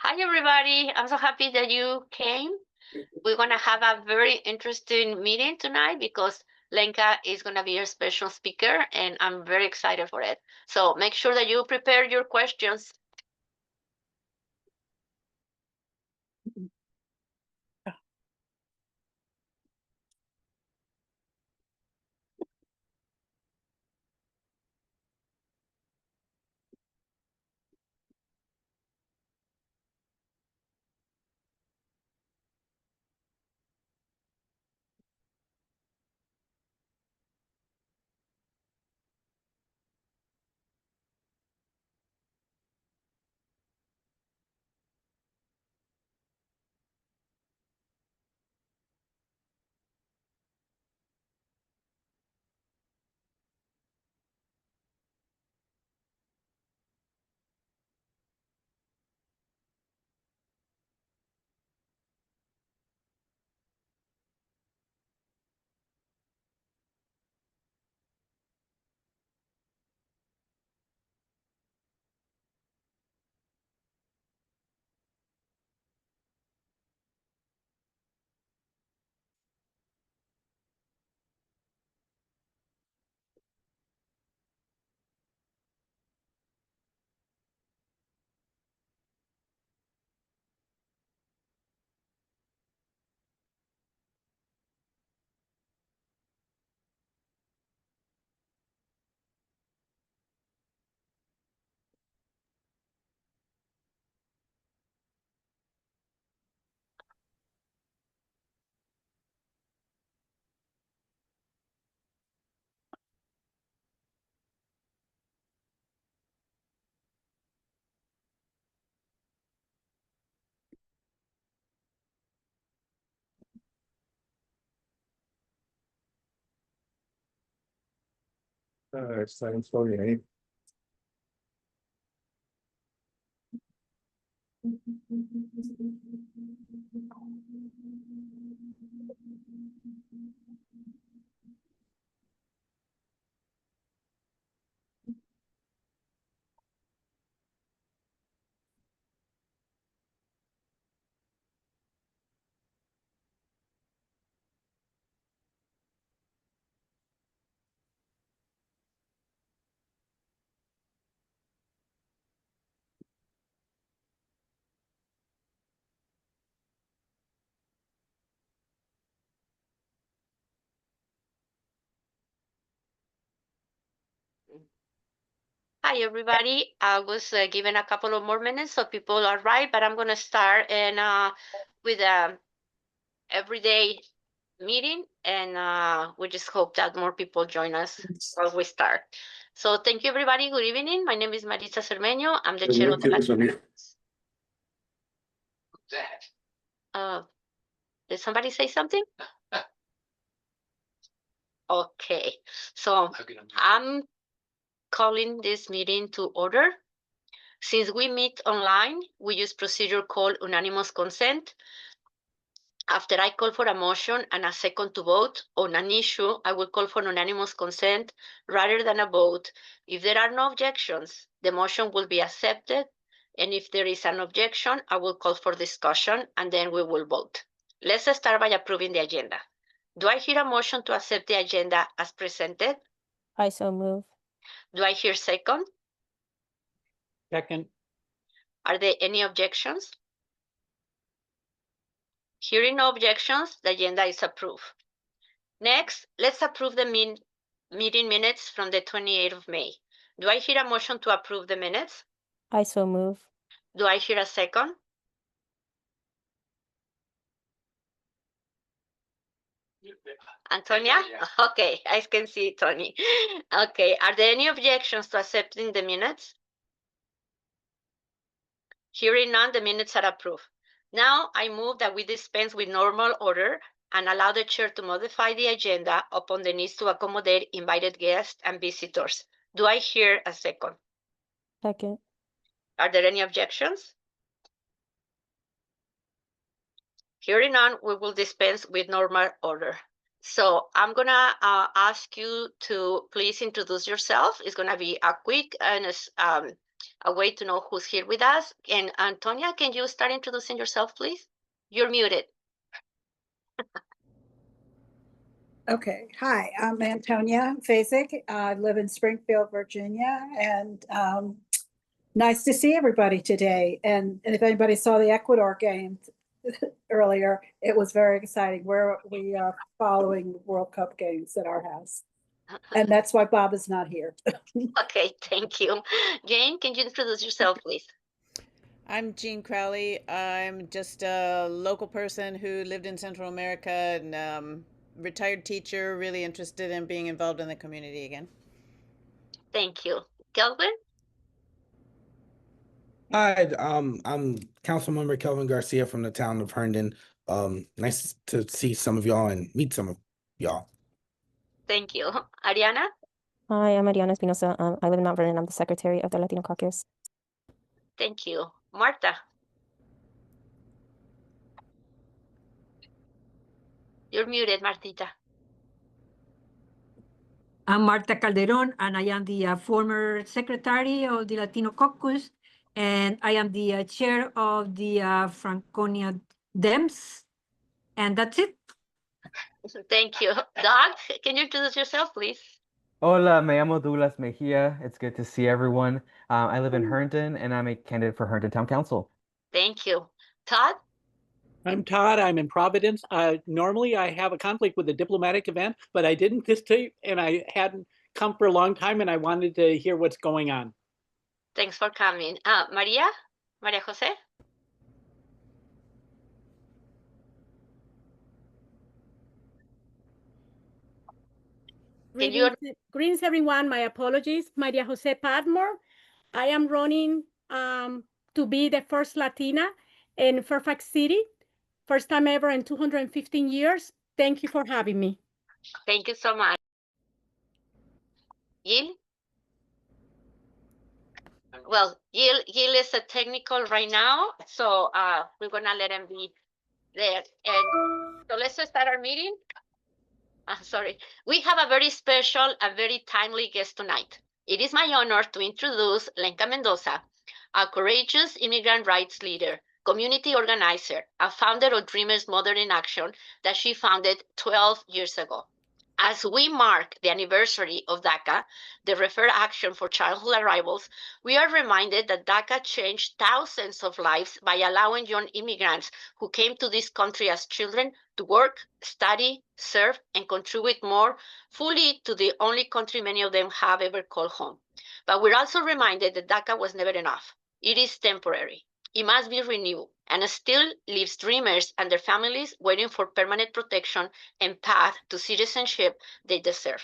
Hi, everybody. I'm so happy that you came. We're going to have a very interesting meeting tonight because Lenka is going to be our special speaker, and I'm very excited for it. So make sure that you prepare your questions. It's time for me. Hi, everybody. I was given a couple of more minutes so people arrive, but I'm going to start with a everyday meeting, and we just hope that more people join us as we start. So thank you, everybody. Good evening. My name is Marisa Cermeño. I'm the chair of the did somebody say something? Okay, so I'm calling this meeting to order. Since we meet online, we use procedure called unanimous consent. After I call for a motion and a second to vote on an issue, I will call for unanimous consent rather than a vote. If there are no objections, the motion will be accepted. And if there is an objection, I will call for discussion and then we will vote. Let's start by approving the agenda. Do I hear a motion to accept the agenda as presented? I so move. Do I hear second? Second. Are there any objections? Hearing no objections, the agenda is approved. Next, let's approve the meeting minutes from the 28th of May. Do I hear a motion to approve the minutes? I so move. Do I hear a second? Antonia? Okay, I can see Tony. Okay, are there any objections to accepting the minutes? Hearing none, the minutes are approved. Now I move that we dispense with normal order and allow the chair to modify the agenda upon the needs to accommodate invited guests and visitors. Do I hear a second? Second. Are there any objections? Hearing none, we will dispense with normal order. So I'm gonna ask you to please introduce yourself. It's gonna be a quick and a a way to know who's here with us. And Antonia, can you start introducing yourself, please? You're muted. Okay, hi, I'm Antonia Fasick. I live in Springfield, Virginia, and nice to see everybody today. And if anybody saw the Ecuador game earlier, it was very exciting. We are following World Cup games at our house. And that's why Bob is not here. Okay, thank you. Jane, can you introduce yourself, please? I'm Jean Crowley. I'm just a local person who lived in Central America and retired teacher, really interested in being involved in the community again. Thank you. Kelvin? Hi, I'm Councilmember Kelvin Garcia from the town of Herndon. Nice to see some of y'all and meet some of y'all. Thank you. Ariana? Hi, I'm Mariana Espinosa. I live in Mount Vernon. I'm the secretary of the Latino Caucus. Thank you. Marta? You're muted, Martita. I'm Marta Calderon, and I am the former secretary of the Latino Caucus, and I am the chair of the Franconia Dems, and that's it. Thank you. Doug, can you introduce yourself, please? Hola, me llamo Douglas Mejia. It's good to see everyone. I live in Herndon, and I'm a candidate for Herndon Town Council. Thank you. Todd? I'm Todd. I'm in Providence. Normally, I have a conflict with a diplomatic event, but I didn't this time, and I hadn't come for a long time, and I wanted to hear what's going on. Thanks for coming. Maria Jose? Can you- Greetings, everyone. My apologies. Maria Jose Padmore. I am running to be the first Latina in Fairfax City. First time ever in 215 years. Thank you for having me. Thank you so much. Gil? Well, Gil is a technical right now, so we're gonna let him be there. And so let's start our meeting. Sorry. We have a very special and very timely guest tonight. It is my honor to introduce Lenka Mendoza, a courageous immigrant rights leader, community organizer, and founder of Dreamers Mother in Action that she founded 12 years ago. As we mark the anniversary of DACA, the Deferred Action for Childhood Arrivals, we are reminded that DACA changed thousands of lives by allowing young immigrants who came to this country as children to work, study, serve, and contribute more fully to the only country many of them have ever called home. But we're also reminded that DACA was never enough. It is temporary. It must be renewed and still leaves dreamers and their families waiting for permanent protection and path to citizenship they deserve.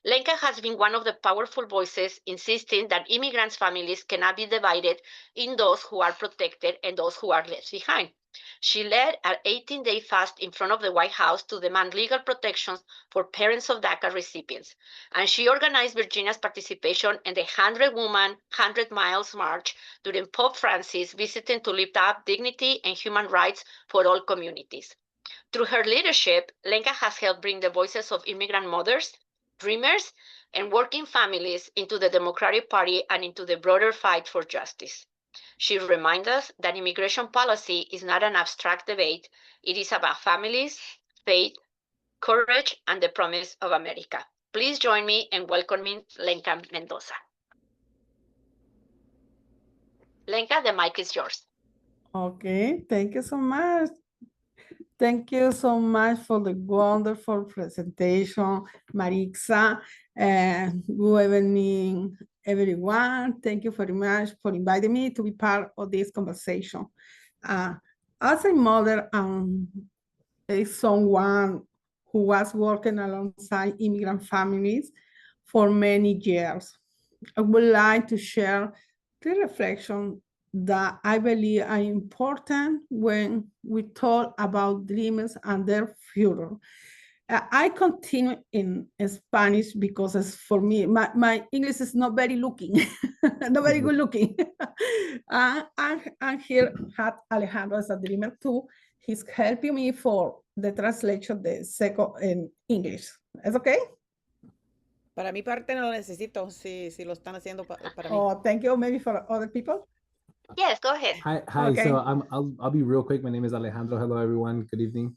Lenka has been one of the powerful voices insisting that immigrants' families cannot be divided in those who are protected and those who are left behind. She led an 18-day fast in front of the White House to demand legal protections for parents of DACA recipients. And she organized Virginia's participation in the 100-woman, 100 Miles March during Pope Francis visiting to lift up dignity and human rights for all communities. Through her leadership, Lenka has helped bring the voices of immigrant mothers, dreamers, and working families into the Democratic Party and into the broader fight for justice. She reminds us that immigration policy is not an abstract debate. It is about families, faith, courage, and the promise of America. Please join me in welcoming Lenka Mendoza. Lenka, the mic is yours. Okay, thank you so much. Thank you so much for the wonderful presentation, Marixa. Good evening, everyone. Thank you very much for inviting me to be part of this conversation. As a mother and someone who was working alongside immigrant families for many years, I would like to share the reflection that I believe are important when we talk about dreamers and their future. I continue in Spanish because it's for me, my English is not very looking, not very good looking. And here had Alejandro as a dreamer too. He's helping me for the translation, the second in English. Is okay? Para mi parte no lo necesito, si lo están haciendo para mí. Oh, thank you. Maybe for other people. Yes, go ahead. Hi. Okay. So I'll be real quick. My name is Alejandro. Hello, everyone. Good evening.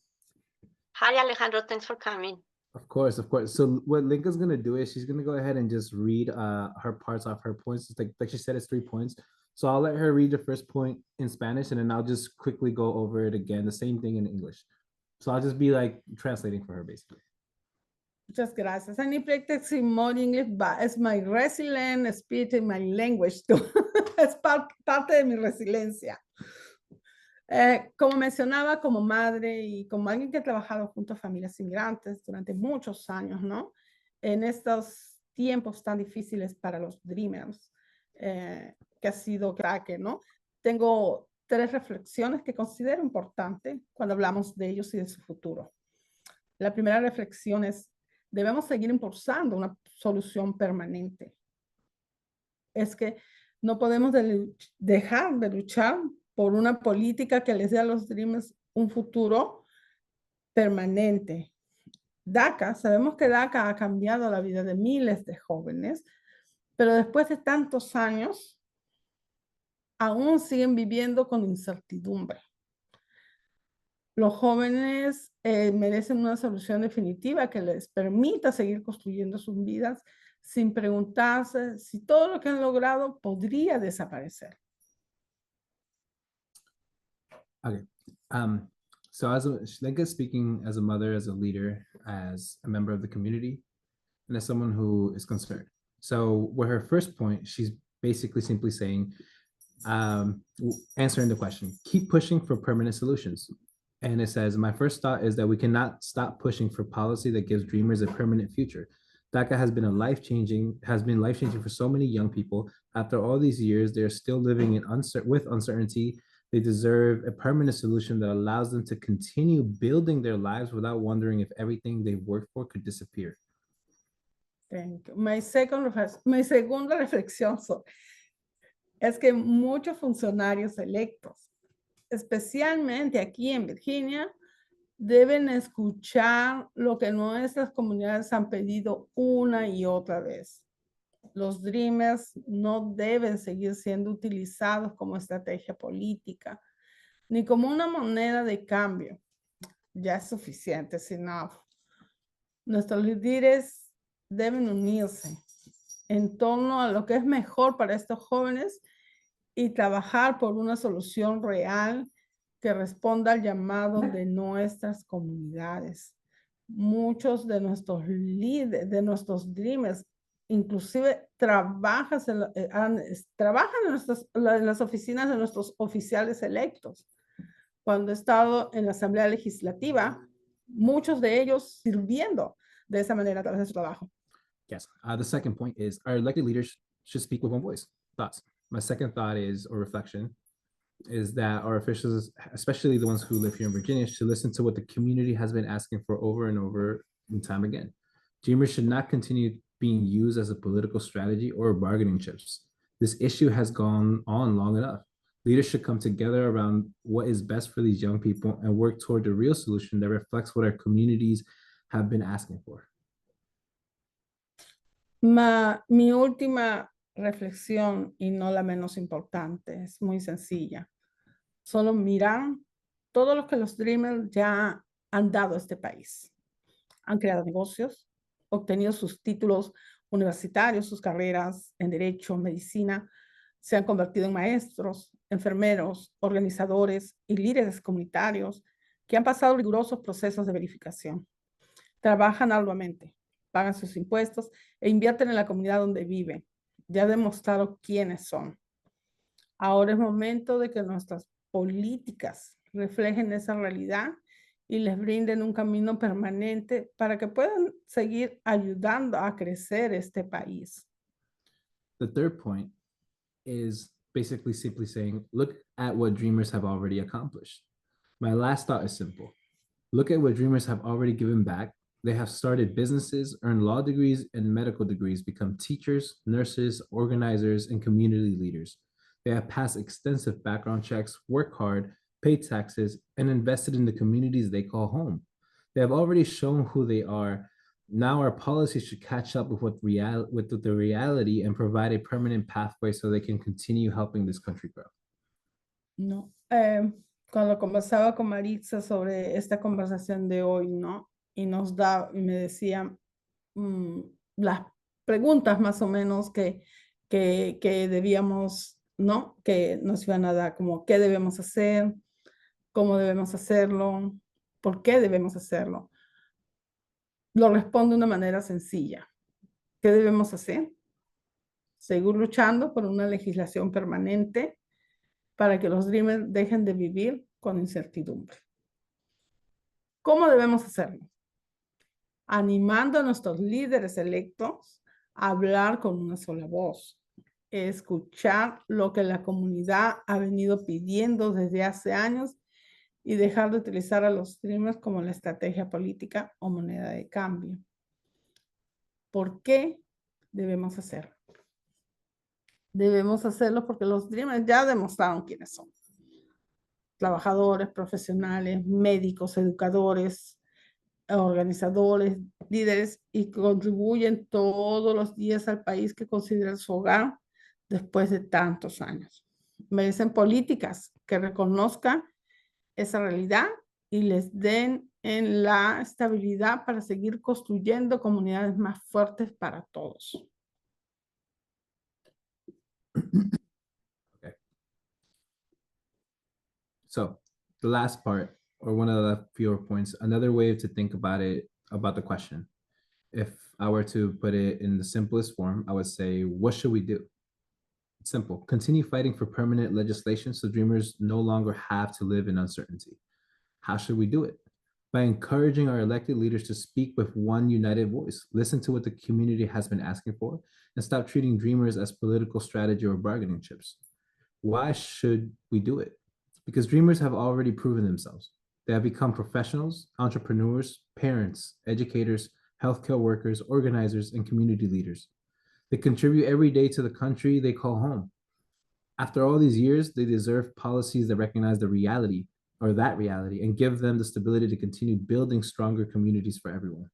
Hi, Alejandro. Thanks for coming. Of course. So what Lenka's gonna do is she's gonna go ahead and just read her parts off her points. It's like she said, it's 3 points. So I'll let her read the first point in Spanish, and then I'll just quickly go over it again, the same thing in English. So I'll just be like translating for her basically. Muchas gracias. I need practice more English, but it's my resilient spirit in my language too. Es parte de mi resiliencia. Como mencionaba, como madre y como alguien que ha trabajado junto a familias inmigrantes durante muchos años, ¿no? En estos tiempos tan difíciles para los Dreamers, que ha sido crack, ¿no? Tengo 3 reflexiones que considero importantes cuando hablamos de ellos y de su futuro. La primera reflexión es, debemos seguir impulsando una solución permanente. Es que no podemos dejar de luchar por una política que les dé a los Dreamers un futuro permanente. DACA, sabemos que DACA ha cambiado la vida de miles de jóvenes, pero después de tantos años, aún siguen viviendo con incertidumbre. Los jóvenes merecen una solución definitiva que les permita seguir construyendo sus vidas sin preguntarse si todo lo que han logrado podría desaparecer. Okay. So Lenka is speaking as a mother, as a leader, as a member of the community, and as someone who is concerned. So with her first point, she's basically simply saying, answering the question, keep pushing for permanent solutions. And it says, my first thought is that we cannot stop pushing for policy that gives dreamers a permanent future. DACA has been life-changing for so many young people. After all these years, they're still living in with uncertainty. They deserve a permanent solution that allows them to continue building their lives without wondering if everything they've worked for could disappear. Thank you. Mi segunda reflexión es que muchos funcionarios electos, especialmente aquí en Virginia, deben escuchar lo que nuestras comunidades han pedido una y otra vez. Los Dreamers no deben seguir siendo utilizados como estrategia política, ni como una moneda de cambio. Ya es suficiente, es enough. Nuestros líderes deben unirse en torno a lo que es mejor para estos jóvenes y trabajar por una solución real que responda al llamado de nuestras comunidades. Muchos de nuestros líderes, de nuestros Dreamers, inclusive trabajan en las oficinas de nuestros oficiales electos. Cuando he estado en la Asamblea Legislativa, muchos de ellos sirviendo de esa manera a través de su trabajo. Yes. The second point is our elected leaders should speak with one voice. Thoughts. My second thought is, or reflection, is that our officials, especially the ones who live here in Virginia, should listen to what the community has been asking for over and over and time again. Dreamers should not continue being used as a political strategy or bargaining chips. This issue has gone on long enough. Leaders should come together around what is best for these young people and work toward a real solution that reflects what our communities have been asking for. Mi última reflexión, y no la menos importante, es muy sencilla. Solo miran todo lo que los Dreamers ya han dado a este país. Han creado negocios, obtenido sus títulos universitarios, sus carreras en Derecho, Medicina, se han convertido en maestros, enfermeros, organizadores y líderes comunitarios que han pasado rigurosos procesos de verificación. Trabajan arduamente, pagan sus impuestos e invierten en la comunidad donde viven. Ya han demostrado quiénes son. Ahora es momento de que nuestras políticas reflejen esa realidad y les brinden un camino permanente para que puedan seguir ayudando a crecer este país. The third point is basically simply saying, look at what Dreamers have already accomplished. My last thought is simple. Look at what Dreamers have already given back. They have started businesses, earned law degrees and medical degrees, become teachers, nurses, organizers, and community leaders. They have passed extensive background checks, worked hard, paid taxes, and invested in the communities they call home. They have already shown who they are Now our policies should catch up with the reality and provide a permanent pathway so they can continue helping this country grow. No, cuando conversaba con Maritza sobre esta conversación de hoy, ¿no? Y me decía las preguntas más o menos que debíamos, ¿no? Que nos iban a dar, como qué debemos hacer, cómo debemos hacerlo, por qué debemos hacerlo. Lo respondo de una manera sencilla. ¿Qué debemos hacer? Seguir luchando por una legislación permanente para que los Dreamers dejen de vivir con incertidumbre. ¿Cómo debemos hacerlo? Animando a nuestros líderes electos a hablar con una sola voz, escuchar lo que la comunidad ha venido pidiendo desde hace años y dejar de utilizar a los Dreamers como la estrategia política o moneda de cambio. ¿Por qué debemos hacerlo? Debemos hacerlo porque los Dreamers ya demostraron quiénes son. Trabajadores, profesionales, médicos, educadores, organizadores, líderes, y contribuyen todos los días al país que consideran su hogar después de tantos años. Merecen políticas que reconozcan esa realidad y les den en la estabilidad para seguir construyendo comunidades más fuertes para todos. Okay. So the last part, or one of the fewer points, another way to think about it, about the question. If I were to put it in the simplest form, I would say, what should we do? It's simple. Continue fighting for permanent legislation so Dreamers no longer have to live in uncertainty. How should we do it? By encouraging our elected leaders to speak with one united voice, listen to what the community has been asking for, and stop treating Dreamers as political strategy or bargaining chips. Why should we do it? Because Dreamers have already proven themselves. They have become professionals, entrepreneurs, parents, educators, healthcare workers, organizers, and community leaders. They contribute every day to the country they call home. After all these years, they deserve policies that recognize the reality, or that reality, and give them the stability to continue building stronger communities for everyone.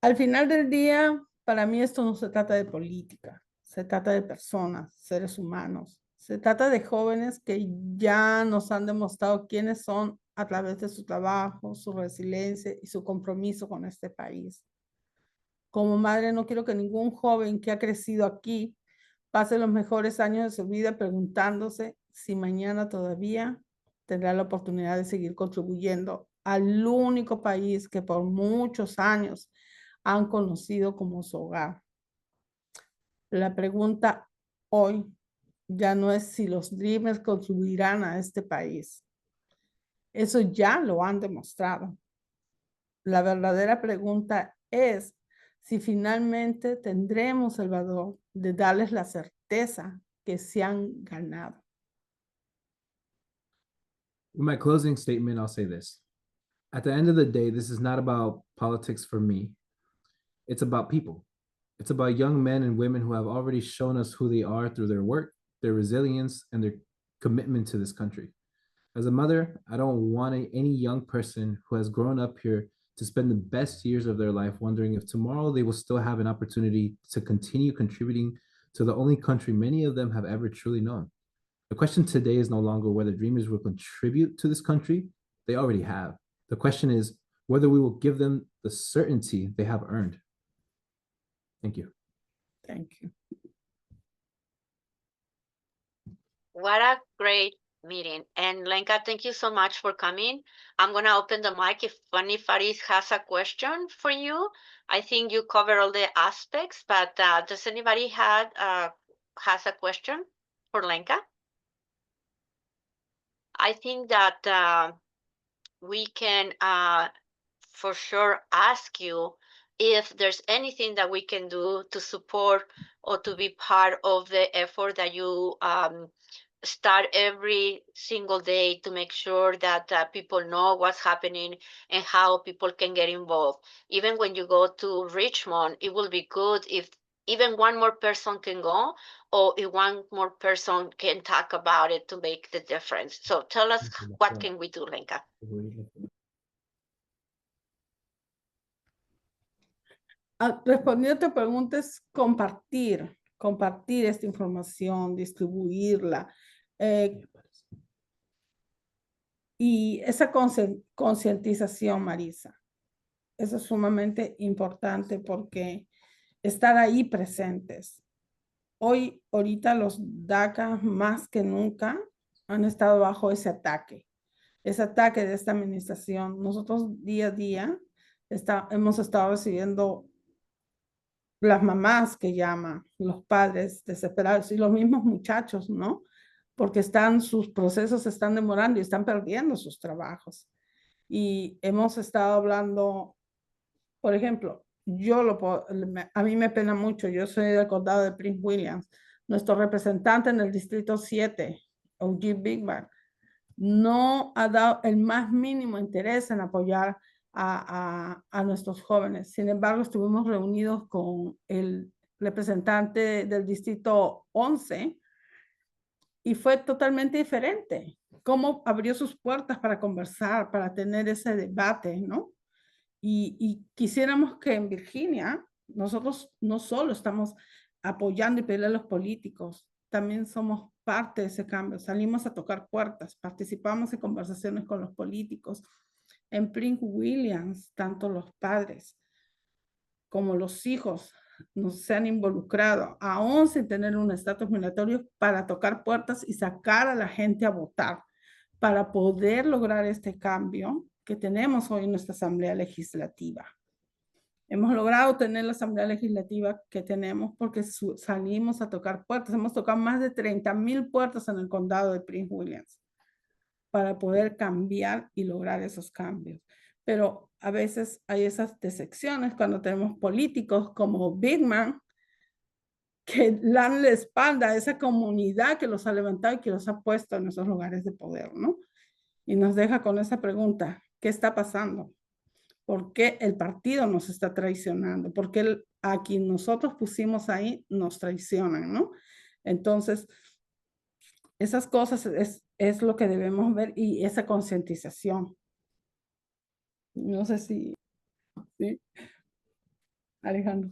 Al final del día, para mí esto no se trata de política, se trata de personas, seres humanos. Se trata de jóvenes que ya nos han demostrado quiénes son a través de su trabajo, su resiliencia y su compromiso con este país. Como madre, no quiero que ningún joven que ha crecido aquí pase los mejores años de su vida preguntándose si mañana todavía tendrá la oportunidad de seguir contribuyendo al único país que por muchos años han conocido como su hogar. La pregunta hoy ya no es si los Dreamers contribuirán a este país. Eso ya lo han demostrado. La verdadera pregunta es si finalmente tendremos el valor de darles la certeza que se han ganado. In my closing statement, I'll say this. At the end of the day, this is not about politics for me. It's about people. It's about young men and women who have already shown us who they are through their work, their resilience, and their commitment to this country. As a mother, I don't want any young person who has grown up here to spend the best years of their life wondering if tomorrow they will still have an opportunity to continue contributing to the only country many of them have ever truly known. The question today is no longer whether Dreamers will contribute to this country. They already have. The question is whether we will give them the certainty they have earned. Thank you. Thank you. What a great meeting. And Lenka, thank you so much for coming. I'm going to open the mic if anybody has a question for you. I think you cover all the aspects, but does anybody has a question for Lenka? I think that we can for sure ask you if there's anything that we can do to support or to be part of the effort that you start every single day to make sure that people know what's happening and how people can get involved. Even when you go to Richmond, it will be good if even one more person can go, or if one more person can talk about it to make the difference. So tell us, what can we do, Lenka? respondiendo a tu pregunta es compartir esta información, distribuirla. Y esa concientización, Marisa, eso es sumamente importante porque estar ahí presentes. Ahorita los DACA más que nunca han estado bajo ese ataque de esta administración. Nosotros día a día hemos estado recibiendo las mamás que llaman, los padres desesperados y los mismos muchachos, ¿no? Porque sus procesos se están demorando y están perdiendo sus trabajos. Y hemos estado hablando, por ejemplo, a mí me pena mucho, yo soy del condado de Prince William, nuestro representante en el distrito 7, O.G. Bigman, no ha dado el más mínimo interés en apoyar a nuestros jóvenes. Sin embargo, estuvimos reunidos con el representante del distrito 11 y fue totalmente diferente. Cómo abrió sus puertas para conversar, para tener ese debate, ¿no? Y quisiéramos que en Virginia nosotros no solo estamos apoyando y pedirle a los políticos, también somos parte de ese cambio. Salimos a tocar puertas, participamos en conversaciones con los políticos. En Prince Williams, tanto los padres como los hijos se han involucrado, aún sin tener un estatus migratorio, para tocar puertas y sacar a la gente a votar, para poder lograr este cambio que tenemos hoy en nuestra Asamblea Legislativa. Hemos logrado tener la Asamblea Legislativa que tenemos porque salimos a tocar puertas. Hemos tocado más de 30,000 puertas en el condado de Prince Williams para poder cambiar y lograr esos cambios. Pero a veces hay esas decepciones cuando tenemos políticos como Bigman que dan la espalda a esa comunidad que los ha levantado y que los ha puesto en esos lugares de poder, ¿no? Y nos deja con esa pregunta, ¿qué está pasando? ¿Por qué el partido nos está traicionando? ¿Por qué a quien nosotros pusimos ahí nos traicionan, no? Entonces, esas cosas es lo que debemos ver y esa concientización. No sé si... ¿sí? Alejandro.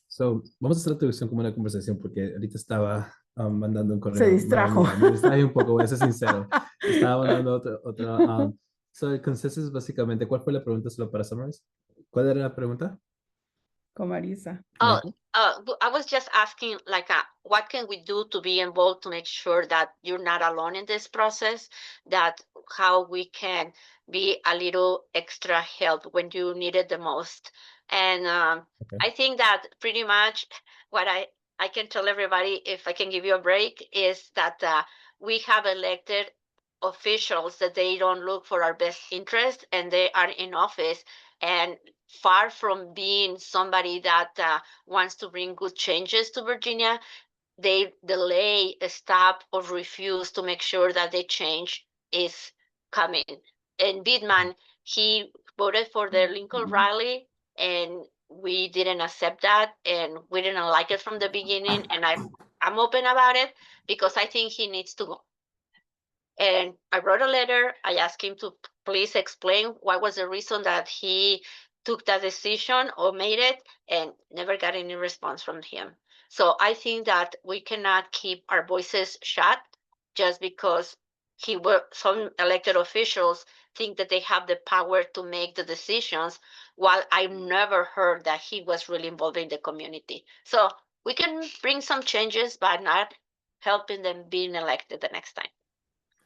So, vamos a hacer la traducción como una conversación porque ahorita estaba mandando un correo. Se distrajo. Me distraje un poco, voy a ser sincero. Estaba mandando otro. So, el consenso es básicamente, ¿cuál fue la pregunta solo para summarize? ¿Cuál era la pregunta? Con Marisa. I was just asking, like, what can we do to be involved to make sure that you're not alone in this process, that how we can be a little extra help when you need it the most. And Okay. I think that pretty much what I can tell everybody, if I can give you a break, is that we have elected officials that they don't look for our best interest and they are in office, and far from being somebody that wants to bring good changes to Virginia, they delay, stop, or refuse to make sure that the change is coming. And Bidman, he voted for the Lincoln rally, and we didn't accept that, and we didn't like it from the beginning. And I'm open about it because I think he needs to go. And I wrote a letter. I asked him to please explain what was the reason that he took that decision or made it, and never got any response from him. So I think that we cannot keep our voices shut just because some elected officials think that they have the power to make the decisions, while I never heard that he was really involved in the community. So we can bring some changes, but not helping them being elected the next time.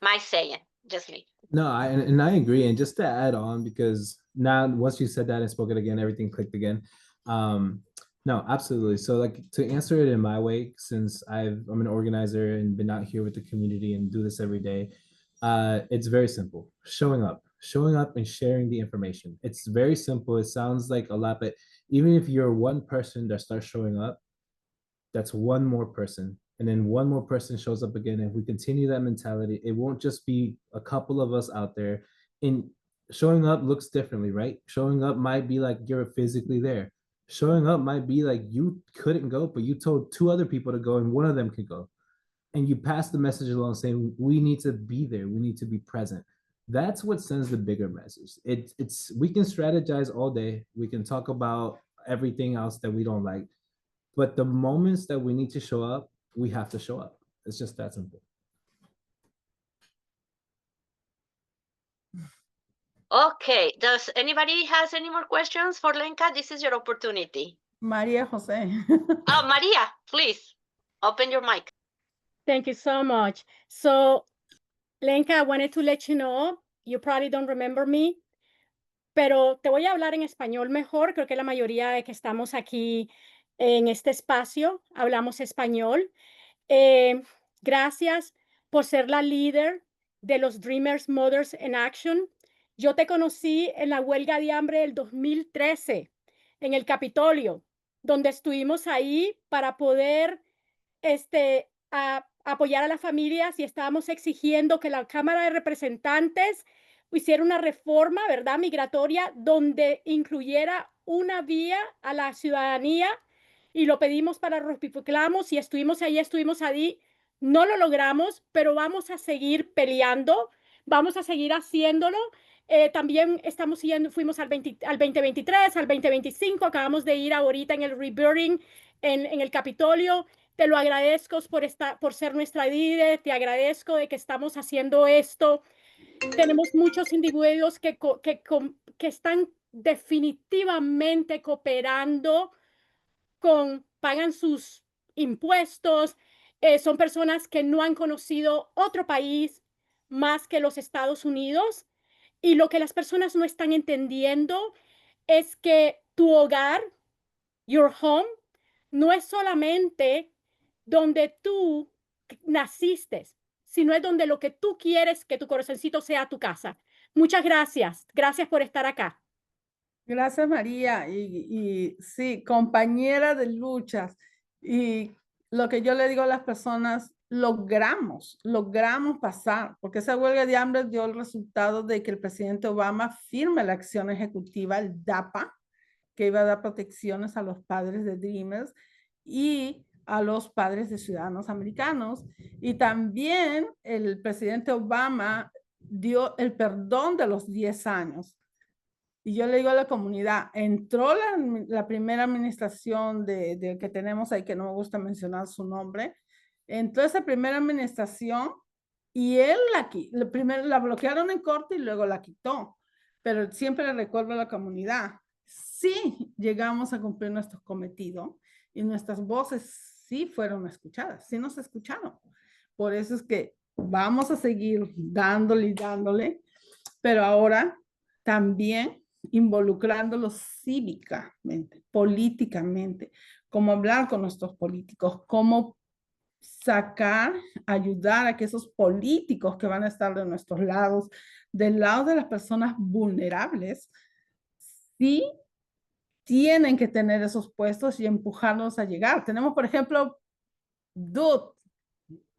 My saying, just me. No, and I agree. And just to add on, because now once you said that and spoke it again, everything clicked again. No, absolutely. So like to answer it in my way, since I'm an organizer and been out here with the community and do this every day, it's very simple. Showing up and sharing the information. It's very simple. It sounds like a lot, but even if you're one person that starts showing up, that's one more person. And then one more person shows up again. And if we continue that mentality, it won't just be a couple of us out there. And showing up looks differently, right? Showing up might be like you're physically there. Showing up might be like you couldn't go, but you told 2 other people to go and one of them could go. And you pass the message along saying, we need to be there. We need to be present. That's what sends the bigger message. It's we can strategize all day. We can talk about everything else that we don't like. But the moments that we need to show up, we have to show up. It's just that simple. Okay, does anybody has any more questions for Lenka? This is your opportunity. María José. Oh, Maria, please, open your mic. Thank you so much. So, Lenka, I wanted to let you know, you probably don't remember me, pero te voy a hablar en español mejor. Creo que la mayoría de que estamos aquí en este espacio hablamos español. Gracias por ser la líder de los Dreamers Mothers in Action. Yo te conocí en la huelga de hambre del 2013 en el Capitolio, donde estuvimos ahí para poder apoyar a las familias y estábamos exigiendo que la Cámara de Representantes hiciera una reforma, ¿verdad?, migratoria donde incluyera una vía a la ciudadanía, y lo pedimos para los reclamos y estuvimos ahí. No lo logramos, pero vamos a seguir peleando, vamos a seguir haciéndolo. También fuimos al 2023, al 2025, acabamos de ir ahorita en el rebuilding en el Capitolio. Te lo agradezco por ser nuestra líder, te agradezco de que estamos haciendo esto. Tenemos muchos individuos que están definitivamente cooperando, pagan sus impuestos, son personas que no han conocido otro país más que los Estados Unidos. Y lo que las personas no están entendiendo es que tu hogar, your home, no es solamente donde tú naciste, sino es donde lo que tú quieres que tu corazoncito sea tu casa. Muchas gracias. Gracias por estar acá. Gracias, María. Y sí, compañera de luchas. Y lo que yo le digo a las personas, logramos pasar, porque esa huelga de hambre dio el resultado de que el presidente Obama firme la acción ejecutiva, el DAPA, que iba a dar protecciones a los padres de Dreamers y a los padres de ciudadanos americanos. Y también el presidente Obama dio el perdón de los 10 años. Y yo le digo a la comunidad, entró la primera administración de que tenemos ahí, que no me gusta mencionar su nombre, entró esa primera administración y él la bloquearon en corte y luego la quitó. Pero siempre le recuerdo a la comunidad, sí llegamos a cumplir nuestros cometidos y nuestras voces sí fueron escuchadas, sí nos escucharon. Por eso es que vamos a seguir dándole y dándole, pero ahora también involucrándolos cívicamente, políticamente, cómo hablar con nuestros políticos, cómo ayudar a que esos políticos que van a estar de nuestros lados, del lado de las personas vulnerables, sí tienen que tener esos puestos y empujarnos a llegar. Tenemos, por ejemplo, Dud.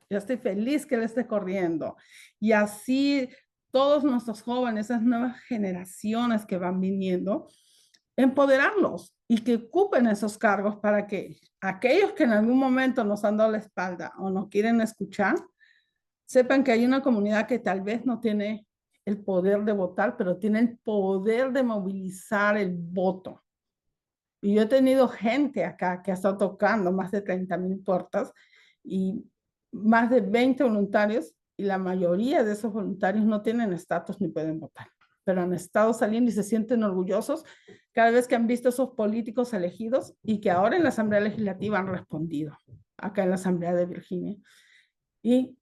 Yo estoy feliz que él esté corriendo. Y así todos nuestros jóvenes, esas nuevas generaciones que van viniendo, empoderarlos y que ocupen esos cargos para que aquellos que en algún momento nos han dado la espalda o no quieren escuchar, sepan que hay una comunidad que tal vez no tiene el poder de votar, pero tiene el poder de movilizar el voto. Y yo he tenido gente acá que ha estado tocando más de 30,000 puertas y más de 20 voluntarios, y la mayoría de esos voluntarios no tienen estatus ni pueden votar, pero han estado saliendo y se sienten orgullosos cada vez que han visto esos políticos elegidos y que ahora en la Asamblea Legislativa han respondido, acá en la Asamblea de Virginia. Y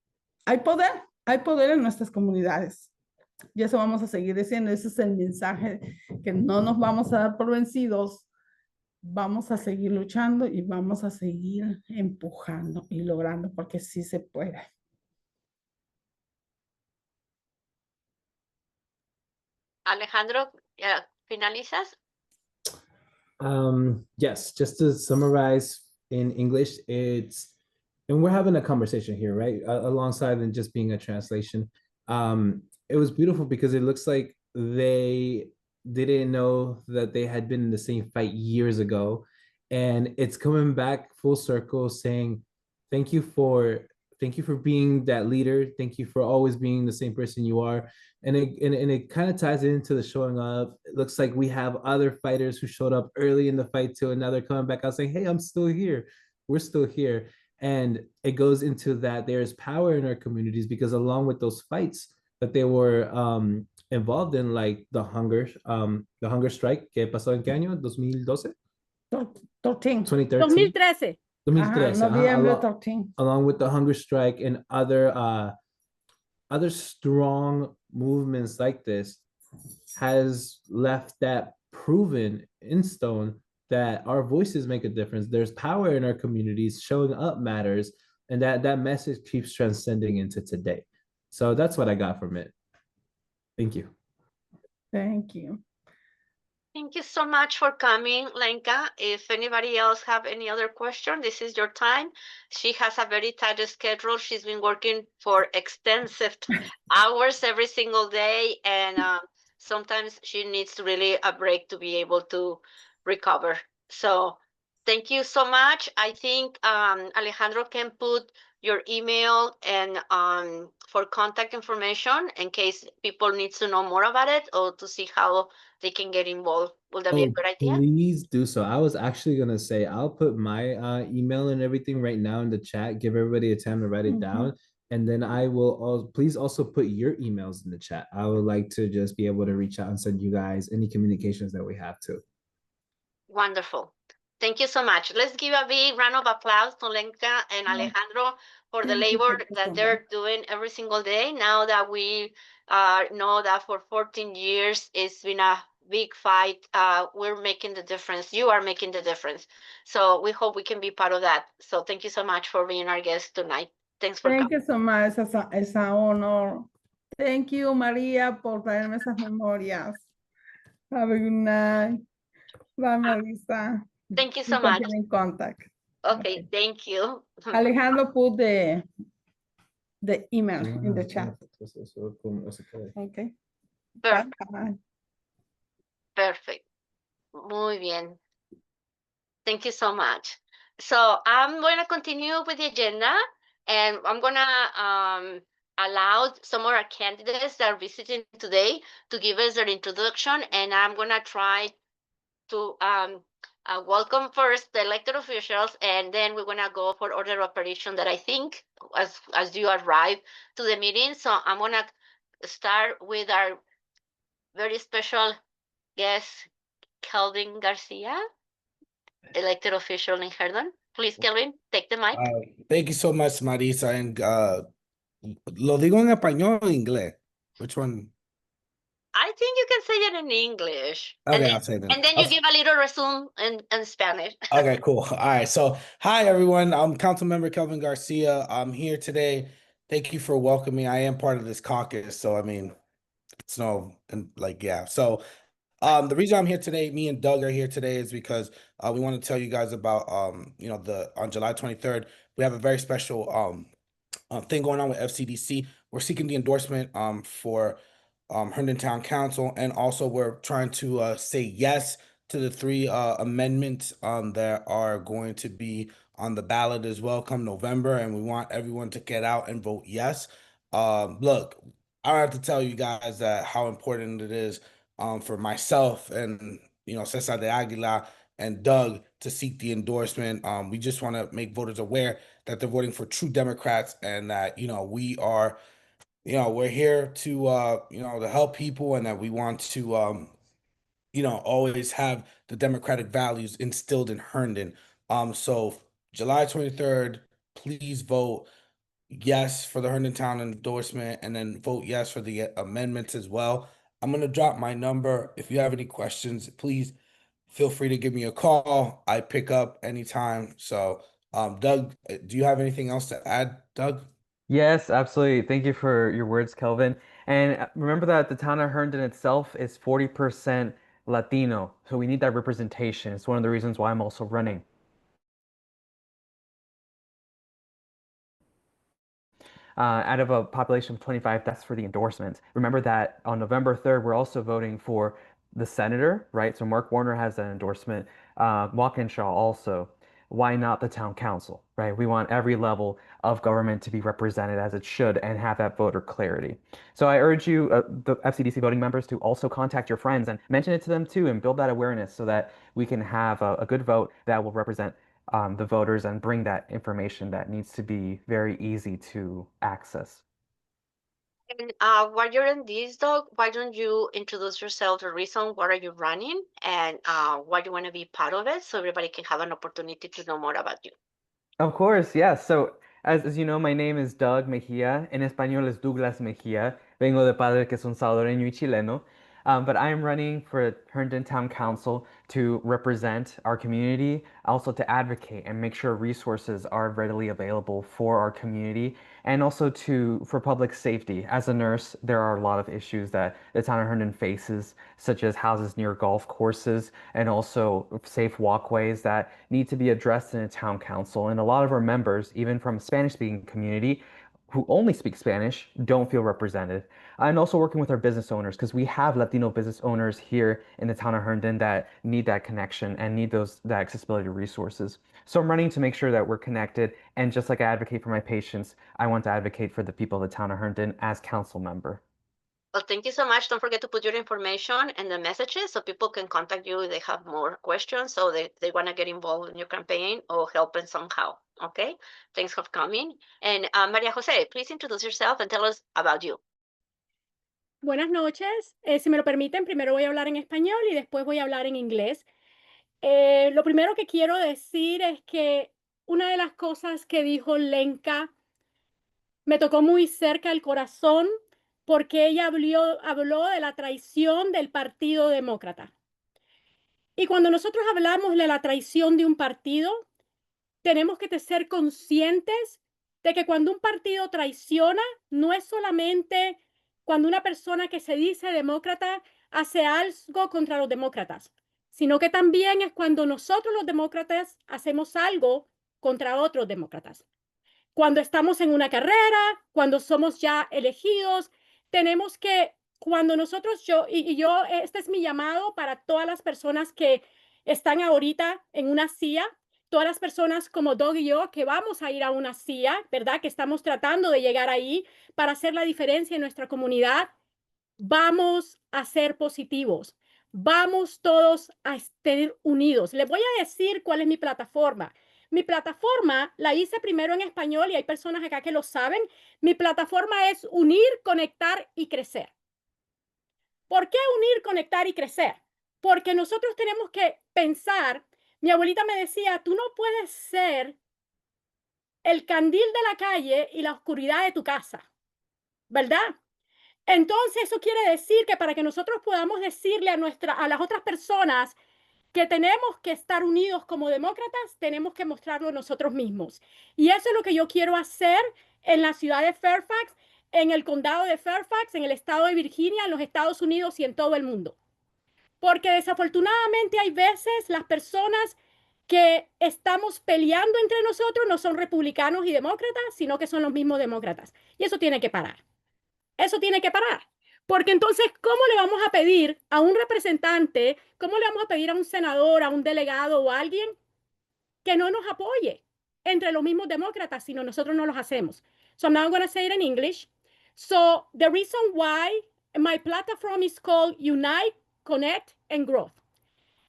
hay poder en nuestras comunidades. Y eso vamos a seguir diciendo, ese es el mensaje, que no nos vamos a dar por vencidos, vamos a seguir luchando y vamos a seguir empujando y logrando, porque sí se puede. Alejandro, ¿finalizas? Yes, just to summarize in English, and we're having a conversation here, right? Alongside than just being a translation. It was beautiful because it looks like they didn't know that they had been in the same fight years ago. And it's coming back full circle saying, thank you for thank you for being that leader. Thank you for always being the same person you are. And it kind of ties into the showing up. It looks like we have other fighters who showed up early in the fight too, and now they're coming back out saying, hey, I'm still here. We're still here. And it goes into that there's power in our communities, because along with those fights that they were involved in, like the hunger strike que pasó en qué año? 2012? 13. 2013? 2013. 2013, Noviembre 13. along with the hunger strike and other strong movements like this, has left that proven in stone that our voices make a difference. There's power in our communities. Showing up matters, and that message keeps transcending into today. So that's what I got from it. Thank you. Thank you. Thank you so much for coming, Lenka. If anybody else have any other question, this is your time. She has a very tight schedule. She's been working for extensive hours every single day, and sometimes she needs really a break to be able to recover. So thank you so much. I think Alejandro can put your email and for contact information in case people need to know more about it or to see how they can get involved. Will that be a good idea? Please do so. I was actually gonna say I'll put my email and everything right now in the chat. Give everybody a time to write it down, and then I will please also put your emails in the chat. I would like to just be able to reach out and send you guys any communications that we have to. Wonderful. Thank you so much. Let's give a big round of applause to Lenka and Alejandro for the labor that they're doing every single day. Now that we know that for 14 years, it's been a big fight. We're making the difference. You are making the difference. So we hope we can be part of that. So thank you so much for being our guest tonight. Thanks for Thank coming. you so much. Es un honor. Thank you, María, por traerme esas memorias. Have a good night. Bye, Marisa. Thank you so We much. continue in contact. Okay, thank you. Alejandro put the email in the chat. Okay. Perfect. Bye. Perfect. Muy bien. Thank you so much. So I'm going to continue with the agenda, and I'm going to allow some of our candidates that are visiting today to give us their introduction, and I'm going to try to welcome first the elected officials, and then we're going to go for order of operation that I think as you arrive to the meeting. So I'm going to start with our very special guest, Kelvin Garcia, elected official in Herndon. Please, Kelvin, take the mic. Thank you so much, Marisa. And lo digo en español o inglés? Which one? I think you can say it in English. Okay, I'll say it. And then you give a little resume in Spanish. Okay, cool. All right. So, hi, everyone. I'm Councilmember Kelvin Garcia. I'm here today. Thank you for welcoming me. I am part of this caucus. So, I mean, it's no, and like, yeah. So, the reason I'm here today, me and Doug are here today, is because we want to tell you guys about, you know, on July 23rd, we have a very special thing going on with FCDC. We're seeking the endorsement for Herndon Town Council, and also we're trying to say yes to the 3 amendments that are going to be on the ballot as well come November, and we want everyone to get out and vote yes. Look, I don't have to tell you guys that how important it is for myself and, you know, Cesar de Aguila and Doug to seek the endorsement. We just want to make voters aware that they're voting for true Democrats, and that, you know, we are, you know, we're here to, you know, to help people, and that we want to, you know, always have the democratic values instilled in Herndon. So July 23rd, please vote yes for the Herndon Town endorsement, and then vote yes for the amendments as well. I'm going to drop my number. If you have any questions, please feel free to give me a call. I pick up anytime. So, Doug, do you have anything else to add, Doug? Yes, absolutely. Thank you for your words, Kelvin. And remember that the town of Herndon itself is 40% Latino. So we need that representation. It's one of the reasons why I'm also running. Out of a population of 25, that's for the endorsements. Remember that on November 3rd, we're also voting for the senator, right? So Mark Warner has that endorsement. Walkinshaw also. why not the town council, right? We want every level of government to be represented as it should and have that voter clarity. So I urge you, the FCDC voting members, to also contact your friends and mention it to them too, and build that awareness so that we can have a good vote that will represent the voters and bring that information that needs to be very easy to access. And while you're in this, Doug, why don't you introduce yourself, the reason why are you running, and why you want to be part of it, so everybody can have an opportunity to know more about you. Of course, yes. So, as you know, my name is Doug Mejia. En español es Douglas Mejia. Vengo de padre que son salvadoreño y chileno. But I am running for Herndon Town Council to represent our community, also to advocate and make sure resources are readily available for our community, and also for public safety. As a nurse, there are a lot of issues that the town of Herndon faces, such as houses near golf courses and also safe walkways that need to be addressed in a town council. And a lot of our members, even from a Spanish-speaking community, who only speak Spanish, don't feel represented. And also working with our business owners, because we have Latino business owners here in the town of Herndon that need that connection and need that accessibility resources. So I'm running to make sure that we're connected. And just like I advocate for my patients, I want to advocate for the people of the town of Herndon as council member. Well, thank you so much. Don't forget to put your information and the messages so people can contact you if they have more questions, so they want to get involved in your campaign or help in somehow. Okay, thanks for coming. And Maria Jose, please introduce yourself and tell us about you. Buenas noches. Si me lo permiten, primero voy a hablar en español y después voy a hablar en inglés. Lo primero que quiero decir es que una de las cosas que dijo Lenka me tocó muy cerca el corazón, porque ella habló de la traición del Partido Demócrata. Y cuando nosotros hablamos de la traición de un partido, tenemos que ser conscientes de que cuando un partido traiciona, no es solamente cuando una persona que se dice demócrata hace algo contra los demócratas, sino que también es cuando nosotros los demócratas hacemos algo contra otros demócratas. Cuando estamos en una carrera, cuando somos ya elegidos, tenemos que, cuando nosotros, este es mi llamado para todas las personas que están ahorita en una silla, todas las personas como Doug y yo, que vamos a ir a una silla, ¿verdad? Que estamos tratando de llegar ahí para hacer la diferencia en nuestra comunidad. Vamos a ser positivos. Vamos todos a estar unidos. Les voy a decir cuál es mi plataforma. Mi plataforma la hice primero en español y hay personas acá que lo saben. Mi plataforma es unir, conectar y crecer. ¿Por qué unir, conectar y crecer? Porque nosotros tenemos que pensar. Mi abuelita me decía, tú no puedes ser el candil de la calle y la oscuridad de tu casa, ¿verdad? Entonces eso quiere decir que para que nosotros podamos decirle a las otras personas que tenemos que estar unidos como demócratas, tenemos que mostrarlo nosotros mismos. Y eso es lo que yo quiero hacer en la ciudad de Fairfax, en el condado de Fairfax, en el estado de Virginia, en los Estados Unidos y en todo el mundo. Porque desafortunadamente hay veces las personas que estamos peleando entre nosotros no son republicanos y demócratas, sino que son los mismos demócratas. Y eso tiene que parar. Eso tiene que parar. Porque entonces, ¿cómo le vamos a pedir a un representante, cómo le vamos a pedir a un senador, a un delegado o a alguien que no nos apoye entre los mismos demócratas, sino nosotros no los hacemos? So I'm now going to say it in English. So the reason why my platform is called Unite, Connect, and Growth.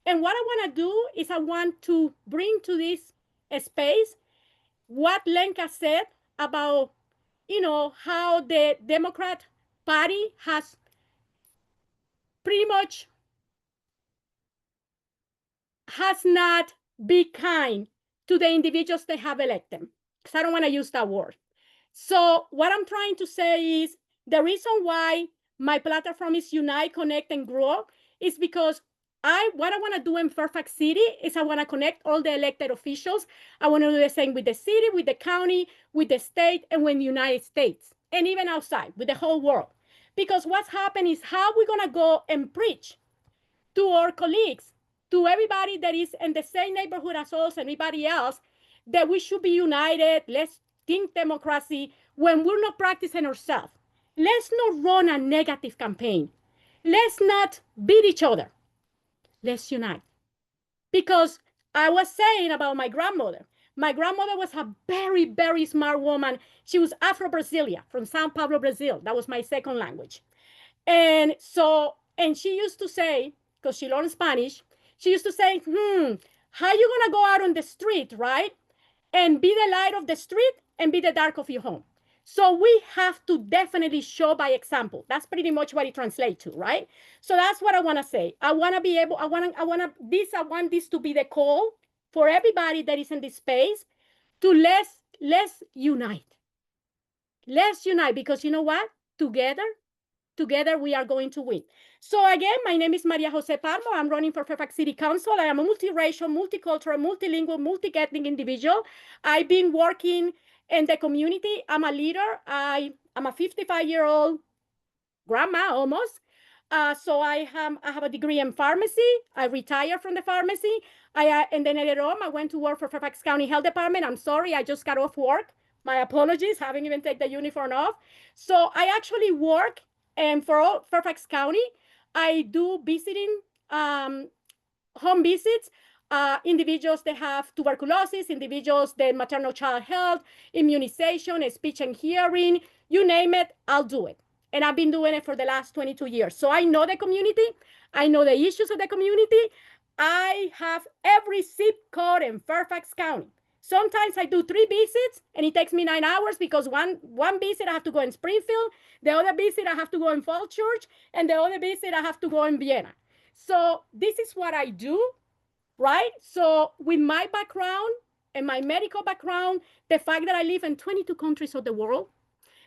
And what I want to do is I want to bring to this space what Lenka said about, how the Democrat Party has pretty much not been kind to the individuals they have elected. Because I don't want to use that word. So what I'm trying to say is the reason why my platform is Unite, Connect, and Grow is because what I want to do in Fairfax City is I want to connect all the elected officials. I want to do the same with the city, with the county, with the state, and with the United States, and even outside, with the whole world. Because what's happened is how we're going to go and preach to our colleagues, to everybody that is in the same neighborhood as us, everybody else, that we should be united, let's think democracy, when we're not practicing ourselves. Let's not run a negative campaign. Let's not beat each other. Let's unite. Because I was saying about my grandmother. My grandmother was a very, very smart woman. She was Afro-Brazilian from Sao Paulo, Brazil. That was my second language. And so, and she used to say, because she learned Spanish, she used to say, how you gonna go out on the street, right? And be the light of the street and be the dark of your home. So we have to definitely show by example. That's pretty much what it translates to, right? So that's what I want to say. I want this to be the call for everybody that is in this space to let's unite. Let's unite, because you know what? Together we are going to win. So again, my name is Maria Jose Parmo. I'm running for Fairfax City Council. I am a multiracial, multicultural, multilingual, multi-ethnic individual. I've been working in the community. I'm a leader. I'm a 55-year-old grandma almost. So I have a degree in pharmacy. I retired from the pharmacy. And then later on, I went to work for Fairfax County Health Department. I'm sorry, I just got off work. My apologies, haven't even taken the uniform off. So I actually work for Fairfax County. I do visiting, home visits, individuals that have tuberculosis, individuals that maternal child health, immunization, speech and hearing, you name it, I'll do it. And I've been doing it for the last 22 years. So I know the community. I know the issues of the community. I have every zip code in Fairfax County. Sometimes I do 3 visits and it takes me 9 hours because one visit I have to go in Springfield, the other visit I have to go in Fall Church, and the other visit I have to go in Vienna. So this is what I do, right? So with my background and my medical background, the fact that I live in 22 countries of the world,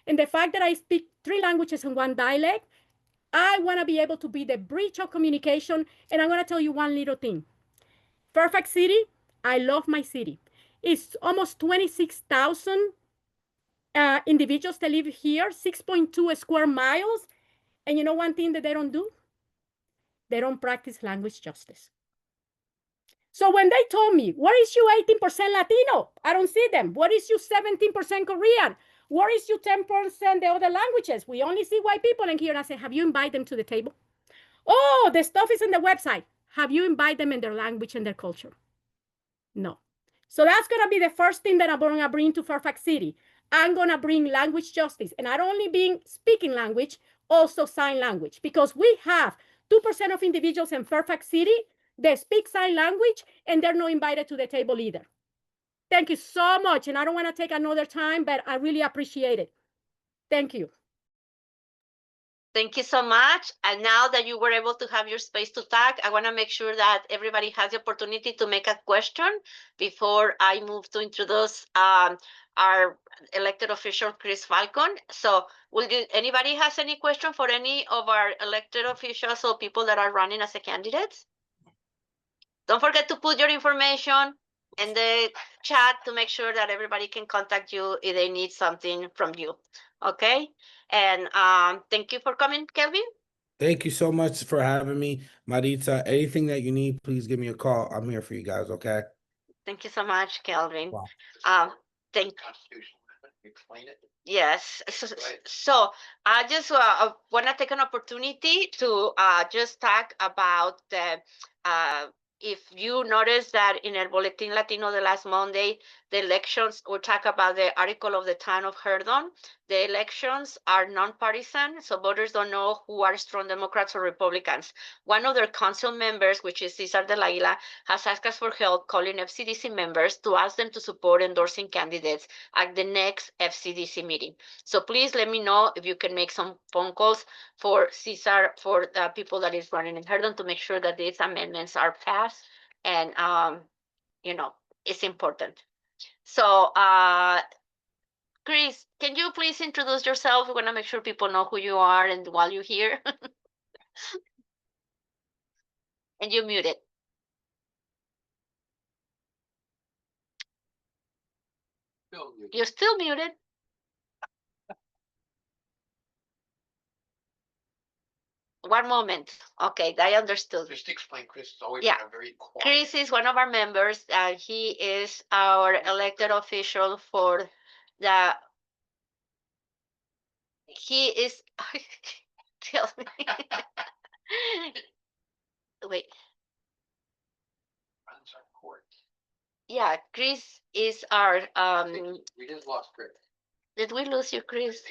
and the fact that I speak 3 languages and 1 dialect, I want to be able to be the bridge of communication. And I'm going to tell you one little thing. Fairfax City, I love my city. It's almost 26,000 individuals that live here, 6.2 square miles. And you know one thing that they don't do? They don't practice language justice. So when they told me, where is you 18% Latino? I don't see them. What is you 17% Korean? Where is you 10% the other languages? We only see white people in here. And I said, have you invited them to the table? Oh, the stuff is on the website. Have you invited them in their language and their culture? No. So that's going to be the first thing that I'm going to bring to Fairfax City. I'm going to bring language justice. And not only being speaking language, also sign language. Because we have 2% of individuals in Fairfax City that speak sign language, and they're not invited to the table either. Thank you so much. And I don't want to take another time, but I really appreciate it. Thank you. Thank you so much. And now that you were able to have your space to talk, I want to make sure that everybody has the opportunity to make a question before I move to introduce our elected official, Chris Falcon. So anybody has any question for any of our elected officials or people that are running as a candidates? Don't forget to put your information in the chat to make sure that everybody can contact you if they need something from you. Okay? And thank you for coming, Kelvin. Thank you so much for having me, Maritza. Anything that you need, please give me a call. I'm here for you guys, okay? Thank you so much, Kelvin. Wow. Thank Explain it. Yes. So I just want to take an opportunity to just talk about the if you notice that in El Boletín Latino the last Monday, the elections, we talk about the article of the town of Herndon. The elections are non-partisan, so voters don't know who are strong Democrats or Republicans. One of their council members, which is Cesar de la Isla, has asked us for help calling FCDC members to ask them to support endorsing candidates at the next FCDC meeting. So please let me know if you can make some phone calls for Cesar, for the people that is running in Herndon, to make sure that these amendments are passed. And, you know, it's important. So, Chris, can you please introduce yourself? We want to make sure people know who you are and while you're here. And you're muted. You're still muted. One moment. Okay, I understood. Just explain, Chris. It's always Yeah. very quiet. Chris is one of our members. He is our elected official for the. He is. Tell me. Wait. Runs our court. our, We just lost Chris. did we lose you, Chris?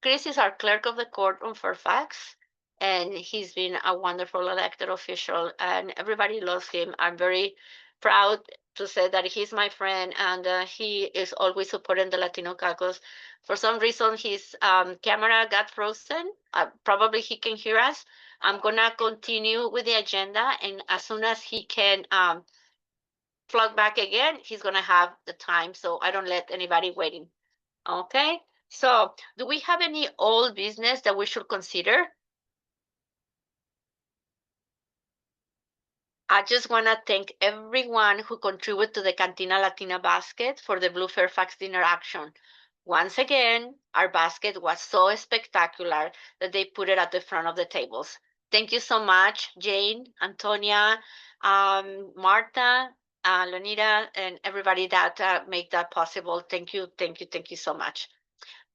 Chris is our clerk of the court on Fairfax, and he's been a wonderful elected official, and everybody loves him. I'm very proud to say that he's my friend, and he is always supporting the Latino Caucus. For some reason, his camera got frozen. Probably he can hear us. I'm gonna continue with the agenda, and as soon as he can plug back again, he's gonna have the time, so I don't let anybody waiting. Okay, so do we have any old business that we should consider? I just want to thank everyone who contributed to the Cantina Latina basket for the Blue Fairfax dinner action. Once again, our basket was so spectacular that they put it at the front of the tables. Thank you so much, Jane, Antonia, Marta, Leonida, and everybody that made that possible. Thank you, thank you, thank you so much.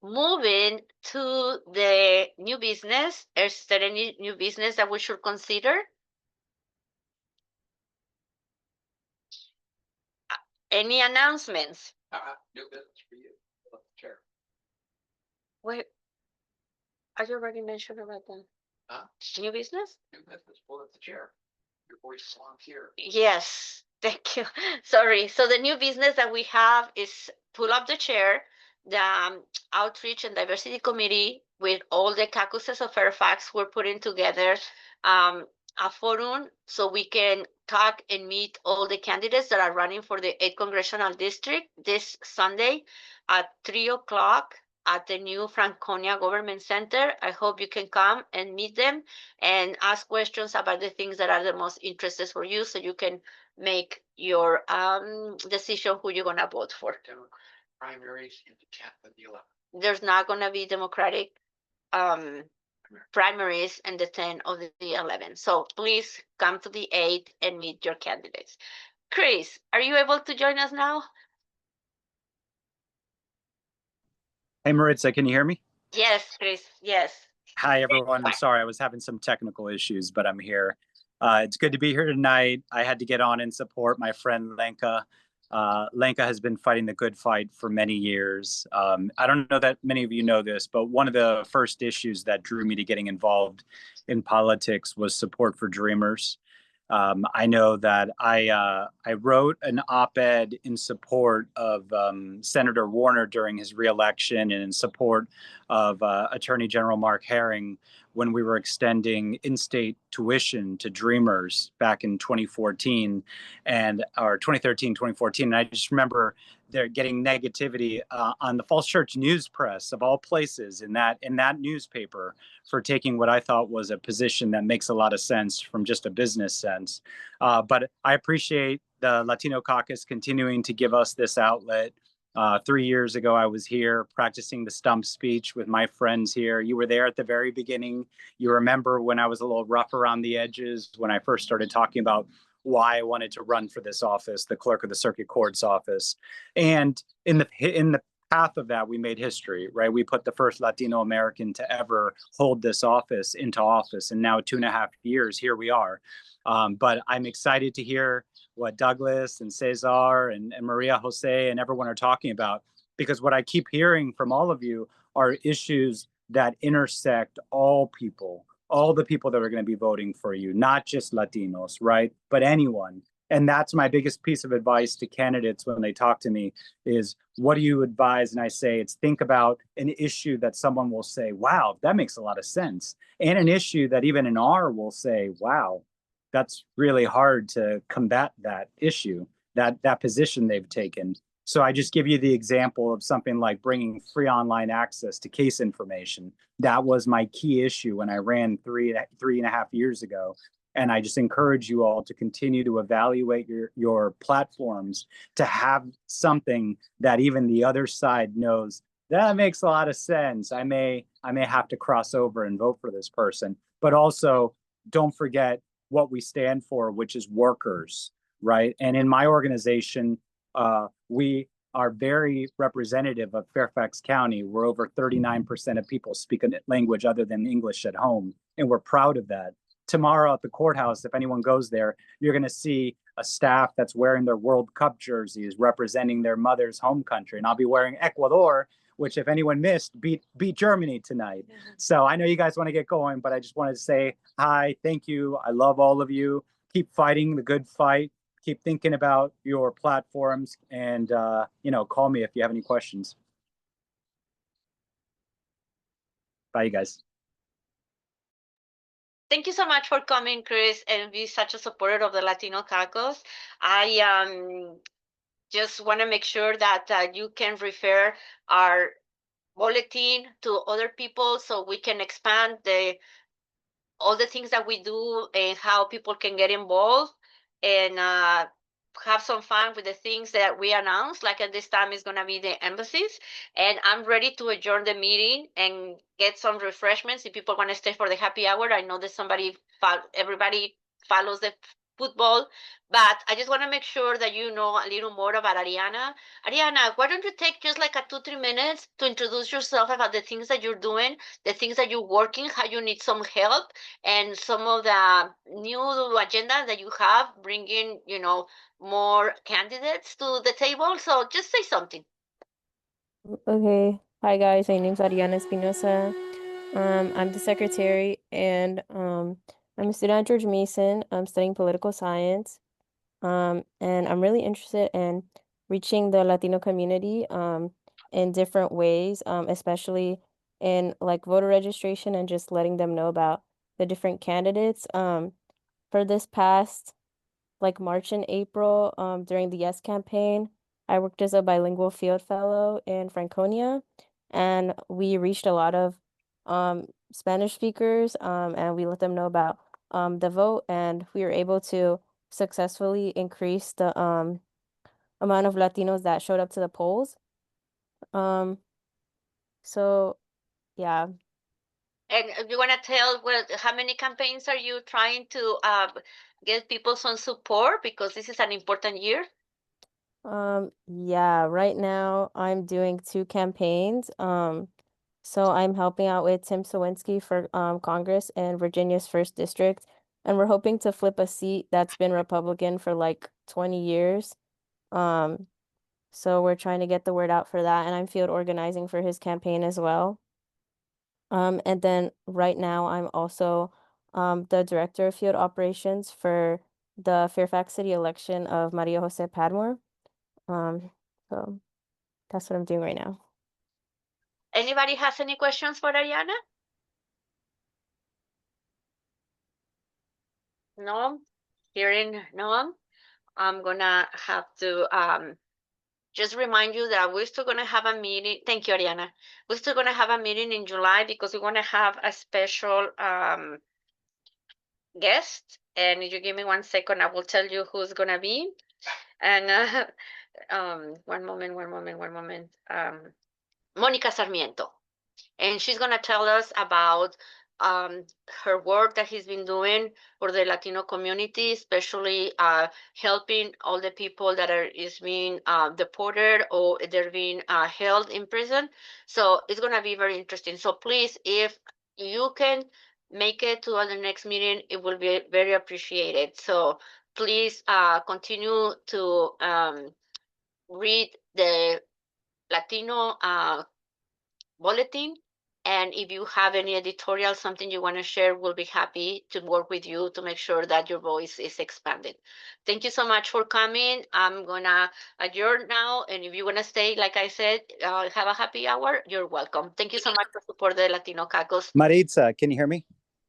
Moving to the new business, is there any new business that we should consider? Any announcements? New business for you. Chair. Wait, I already mentioned about that. Huh? New business? New business. Pull up the chair. Your voice is long here. Yes, thank you. Sorry. So the new business that we have is pull up the chair, the Outreach and Diversity Committee with all the caucuses of Fairfax. We're putting together a forum so we can talk and meet all the candidates that are running for the 8th Congressional District this Sunday at 3 o'clock at the new Franconia Government Center. I hope you can come and meet them and ask questions about the things that are the most interested for you so you can make your decision who you're gonna vote for. Primaries in the 10th and the 11th. There's not gonna be Democratic primaries and the 10 of the 11. So please come to the 8 and meet your candidates. Chris, are you able to join us now? Hey, Maritza, can you hear me? Yes, Chris, yes. Hi, everyone. I'm sorry, I was having some technical issues, but I'm here. It's good to be here tonight. I had to get on and support my friend Lenka. Lenka has been fighting the good fight for many years. I don't know that many of you know this, but one of the first issues that drew me to getting involved in politics was support for Dreamers. I know that I wrote an op-ed in support of Senator Warner during his reelection and in support of Attorney General Mark Herring when we were extending in-state tuition to Dreamers back in 2014 or 2013, 2014. And I just remember they're getting negativity on the Falls Church News Press of all places in that newspaper for taking what I thought was a position that makes a lot of sense from just a business sense. But I appreciate the Latino Caucus continuing to give us this outlet. 3 years ago, I was here practicing the stump speech with my friends here. You were there at the very beginning. You remember when I was a little rough around the edges, when I first started talking about why I wanted to run for this office, the clerk of the circuit court's office. And in the path of that, we made history, right? We put the first Latino American to ever hold this office into office. And now 2.5 years, here we are. But I'm excited to hear what Douglas and Cesar and Maria Jose and everyone are talking about, because what I keep hearing from all of you are issues that intersect all people, all the people that are going to be voting for you, not just Latinos, right? But anyone. And that's my biggest piece of advice to candidates when they talk to me is, what do you advise? And I say, it's think about an issue that someone will say, wow, that makes a lot of sense. And an issue that even an R will say, wow, that's really hard to combat that issue, that position they've taken. So I just give you the example of something like bringing free online access to case information. That was my key issue when I ran three and a half years ago. And I just encourage you all to continue to evaluate your platforms to have something that even the other side knows that makes a lot of sense. I may have to cross over and vote for this person, but also don't forget what we stand for, which is workers, right? And in my organization, we are very representative of Fairfax County. We're over 39% of people speak a language other than English at home, and we're proud of that. tomorrow at the courthouse, if anyone goes there, you're going to see a staff that's wearing their World Cup jerseys representing their mother's home country. And I'll be wearing Ecuador, which, if anyone missed, beat Germany tonight. So I know you guys want to get going, but I just wanted to say hi, thank you. I love all of you. Keep fighting the good fight. Keep thinking about your platforms, and call me if you have any questions. Bye, you guys. Thank you so much for coming, Chris, and be such a supporter of the Latino Caucus. I just want to make sure that you can refer our bulletin to other people so we can expand all the things that we do and how people can get involved and have some fun with the things that we announced. Like at this time is going to be the embassies. And I'm ready to adjourn the meeting and get some refreshments. If people want to stay for the happy hour, I know that everybody follows the football, but I just want to make sure that you know a little more about Ariana. Ariana, why don't you take just like 2-3 minutes to introduce yourself about the things that you're doing, the things that you're working, how you need some help, and some of the new agenda that you have, bringing, more candidates to the table. So just say something. Okay. Hi guys, my name's Ariana Espinosa. I'm the secretary, and I'm a student at George Mason. I'm studying political science. And I'm really interested in reaching the Latino community in different ways, especially in like voter registration and just letting them know about the different candidates. For this past like March and April, during the Yes campaign, I worked as a bilingual field fellow in Franconia, and we reached a lot of Spanish speakers, and we let them know about the vote, and we were able to successfully increase the amount of Latinos that showed up to the polls. So yeah. And you want to tell how many campaigns are you trying to get people some support, because this is an important year? Yeah, right now I'm doing 2 campaigns. So I'm helping out with Tim Sawinski for Congress in Virginia's 1st district, and we're hoping to flip a seat that's been Republican for like 20 years. So we're trying to get the word out for that, and I'm field organizing for his campaign as well. And then right now I'm also the director of field operations for the Fairfax City election of Maria Jose Padmore. So that's what I'm doing right now. Anybody has any questions for Ariana? No? Hearing no one? I'm gonna have to just remind you that we're still gonna have a meeting. Thank you, Ariana. We're still gonna have a meeting in July because we wanna have a special guest. And if you give me 1 second, I will tell you who's gonna be. And one moment. Monica Sarmiento. And she's going to tell us about her work that he's been doing for the Latino community, especially helping all the people that is being deported or they're being held in prison. So it's going to be very interesting. So please, if you can make it to the next meeting, it will be very appreciated. So please continue to read the Latino bulletin. And if you have any editorial, something you want to share, we'll be happy to work with you to make sure that your voice is expanded. Thank you so much for coming. I'm going to adjourn now. And if you want to stay, like I said, have a happy hour, you're welcome. Thank you so much for support the Latino Caucus. Maritza, can you hear me?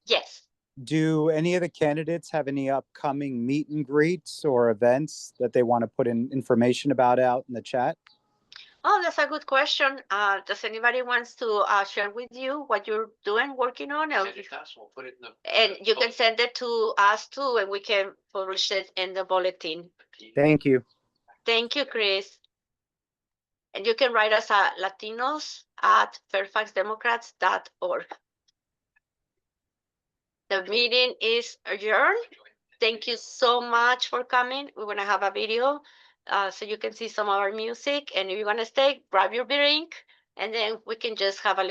Yes. Do any of the candidates have any upcoming meet and greets or events that they want to put in information about out in the chat? Oh, that's a good question. Does anybody wants to share with you what you're doing, working on? Send it to us, we'll put it in the. And you can send it to us too, and we can publish it in the bulletin. Thank you. Thank you, Chris. And you can write us at latinos@fairfaxdemocrats.org. The meeting is adjourned. Thank you so much for coming. We're going to have a video so you can see some of our music. And if you want to stay, grab your drink, and then we can just have a little